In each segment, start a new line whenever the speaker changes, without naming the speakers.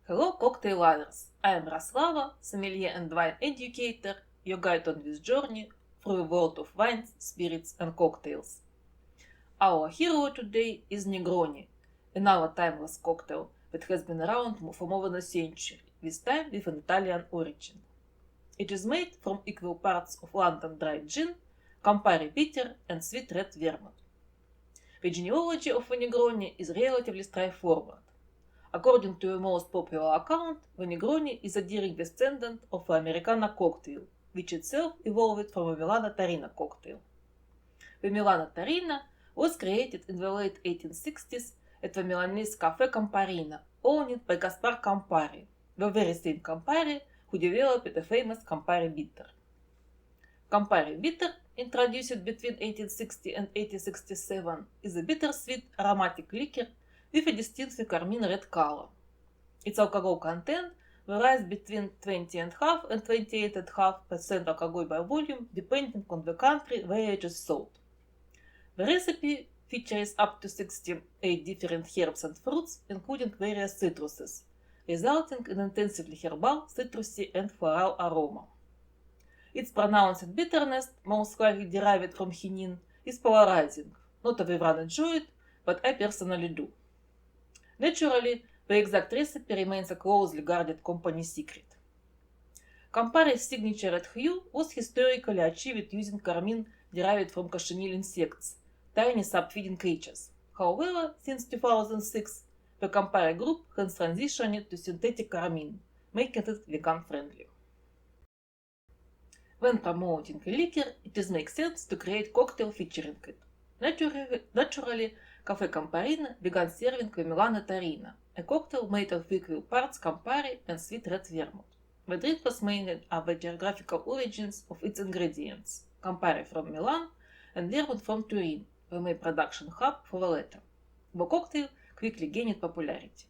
Hello, cocktail lovers! I am Raslava, sommelier and wine educator, your guide on this journey through the world of wines, spirits, and cocktails. Our hero today is Negroni, another timeless cocktail that has been around for more than a century, this time with an Italian origin. It is made from equal parts of London dry gin, Campari bitter, and sweet red vermouth. The genealogy of the Negroni is relatively straightforward. According to the most popular account, the Negroni is a direct descendant of the Americana cocktail, which itself evolved from a Milano Tarina cocktail. The Milano Tarina was created in the late 1860s at the Milanese Caffè Camparina, owned by Gaspar Campari, the very same Campari who developed the famous Campari bitter. Campari bitter, introduced between 1860 and 1867, is a bittersweet aromatic liquor with a distinctly carmine red color. Its alcohol content varies between 20.5 and 28.5% alcohol by volume, depending on the country where it is sold. The recipe features up to 68 different herbs and fruits, including various citruses, resulting in intensively herbal, citrusy, and floral aroma. Its pronounced bitterness, most likely derived from quinine, is polarizing. Not everyone enjoys it, but I personally do. Naturally, the exact recipe remains a closely guarded company secret. Campari's signature red hue was historically achieved using carmine derived from cochineal insects, tiny sub-feeding creatures. However, since 2006, the Campari group has transitioned to synthetic carmine, making it vegan-friendly. When promoting a liquor, it makes sense to create cocktail featuring it. Naturally, Caffè Camparina began serving the Milano Tarina, a cocktail made of equal parts Campari and sweet red vermouth. The drink was mainly of the geographical origins of its ingredients, Campari from Milan and vermouth from Turin, the main production hub for the latter. The cocktail quickly gained popularity.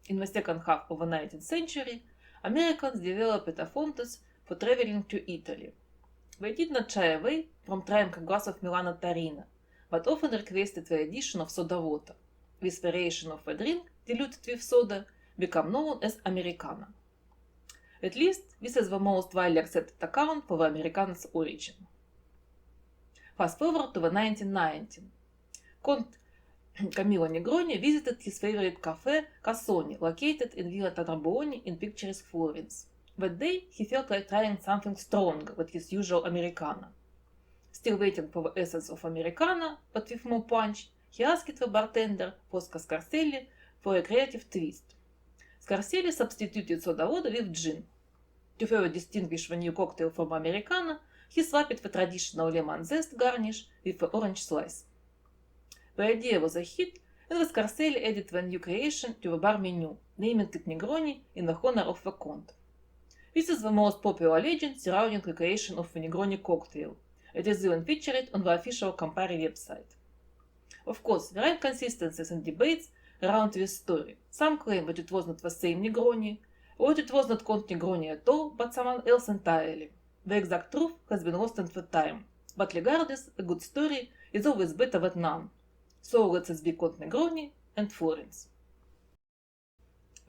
In the second half of the 19th century, Americans developed a fondness for traveling to Italy. They did not shy away from trying a glass of Milano Tarina, but often requested the addition of soda water. This variation of a drink, diluted with soda, became known as Americana. At least, this is the most widely accepted account for the Americana's origin. Fast forward to the 1990s. Count Camillo Negroni visited his favorite cafe, Cassoni, located in Villa Tornabuoni in picturesque Florence. That day, he felt like trying something strong with his usual Americana. Still waiting for the essence of Americana, but with more punch, he asked the bartender, Fosco Scarselli, for a creative twist. Scarselli substituted soda water with gin. To further distinguish the new cocktail from Americana, he swapped the traditional lemon zest garnish with the orange slice. The idea was a hit, and the Scarselli added the new creation to the bar menu, naming it Negroni in the honor of the Conte. This is the most popular legend surrounding the creation of the Negroni cocktail. It is even featured on the official Campari website. Of course, there are inconsistencies and debates around this story. Some claim that it was not the same Negroni, or that it was not called Negroni at all, but someone else entirely. The exact truth has been lost in the time, but regardless, a good story is always better than none. So let's be called Negroni and Florence.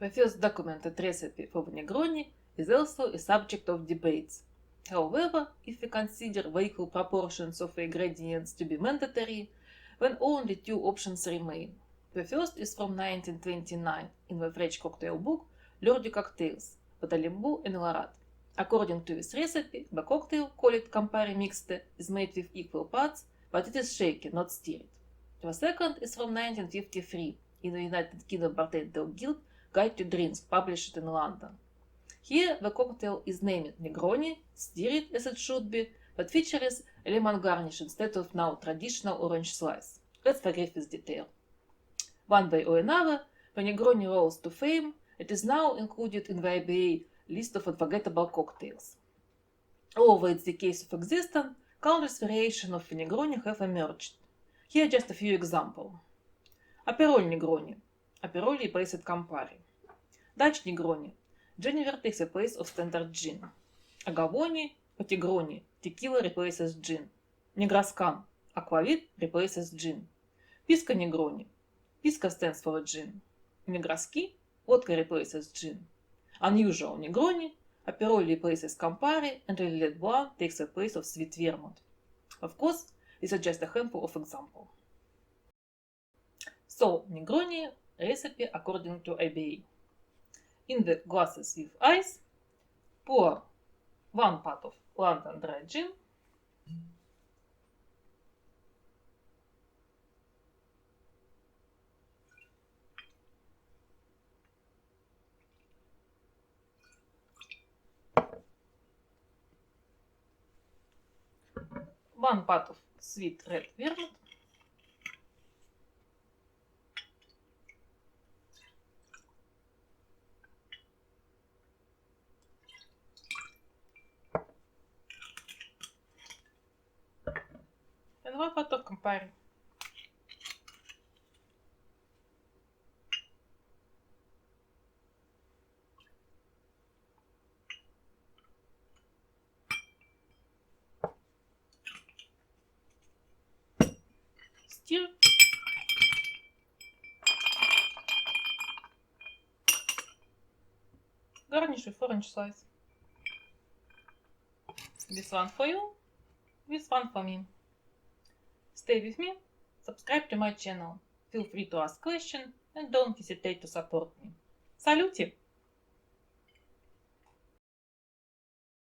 The first documented recipe for the Negroni is also a subject of debates. However, if we consider the equal proportions of the ingredients to be mandatory, then only two options remain. The first is from 1929 in the French cocktail book L'Heure du Cocktails, by Talimbo and Larat. According to this recipe, the cocktail, called Campari Mixte, is made with equal parts, but it is shaken, not stirred. The second is from 1953 in the United Kingdom Bartender Guild Guide to Drinks, published in London. Here, the cocktail is named Negroni, stirred as it should be, but features a lemon garnish instead of now traditional orange slice. Let's forget this detail. One way or another, the Negroni rose to fame. It is now included in the IBA list of unforgettable cocktails. Although it's the case of existence, countless variations of the Negroni have emerged. Here are just a few examples. Aperol Negroni. Aperol replaced Campari. Dutch Negroni. Genever takes the place of standard gin. Agavoni or Tigroni. Tequila replaces gin. Negrascan. Aquavit replaces gin. Pisco Negroni. Pisco stands for gin. Negraski Vodka replaces gin. Unusual Negroni, Aperol replaces Campari, and Lillet Blanc takes the place of sweet Vermouth. Of course, these are just a handful of examples. So, Negroni recipe according to IBA. In the glasses with ice, pour 1 part of London dry gin, one part of sweet red vermouth, and 1 part of Campari. Stir. Garnish with orange slice. This one for you, this one for me. Stay with me, subscribe to my channel, feel free to ask questions, and don't hesitate to support me. Saluti!